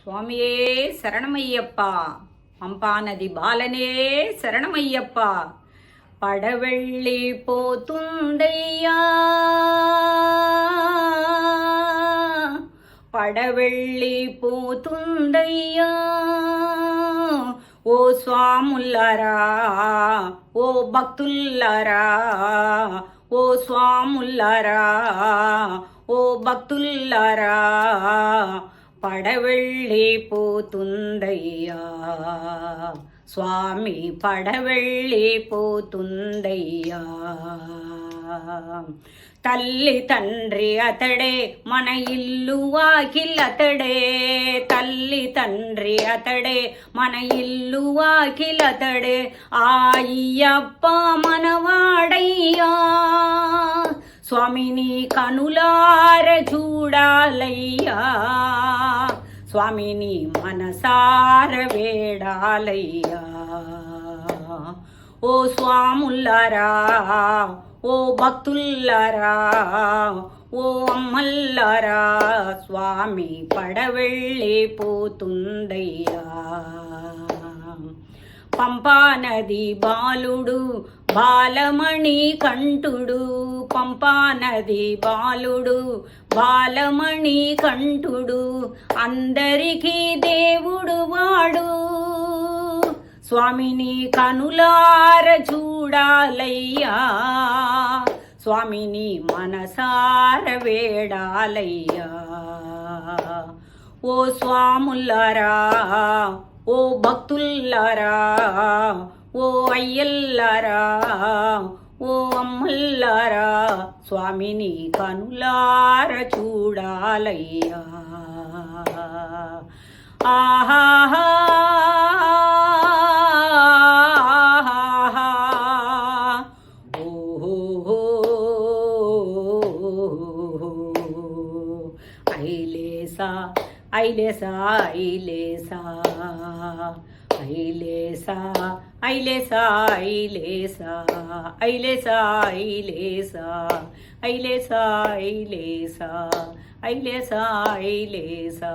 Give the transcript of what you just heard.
స్వామియే శరణమయ్యప్ప, పంపానది బాలనే శరణమయ్యప్ప. పడవెళ్ళిపోతుందయ్యా, పడవెళ్ళిపోతుందయ్యా. ఓ స్వాములారా, ఓ భక్తులారా, ఓ స్వాములారా, ఓ భక్తులారా, పడవెళ్ళిపోతుందయ్యా. స్వామి పడవెళ్ళిపోతుందయ్యా. తల్లి తండ్రి అతడే, మన ఇల్లు వాకిలతడే. తల్లి తండ్రి అతడే, మన ఇల్లు వాకిలతడే. అయ్యప్ప మనవాడయ్యా. స్వామిని కనులార చూడాలయ్యా, స్వామిని మనసార వేడాలయ్యా. ఓ స్వాములారా, ఓ భక్తులారా, ఓ అమ్మల్లారా, స్వామి పడవెళ్ళిపోతుందయ్యా. పంపానది బాలుడు, బాలమణి కంఠుడు. పంపానది బాలుడు, బాలమణి కంఠుడు. అందరికీ దేవుడు వాడు, స్వామిని కనులార చూడాలయ్యా, స్వామిని మనసార వేడాలయ్యా. ఓ స్వాములారా, ఓ భక్తులారా, ఓ అయ్యల్లారా, ఓ అమ్మల్లారా, స్వామిని కనులార చూడాలయ్యా. ఆహా ఐలేసా ఐలేసా ఐలేసా ఐలేసా ఐలేసా ఐలేసా ఐలేసా ఐలేసా ఐలేసా ఐలేసా ఐలేసా ఐలేసా.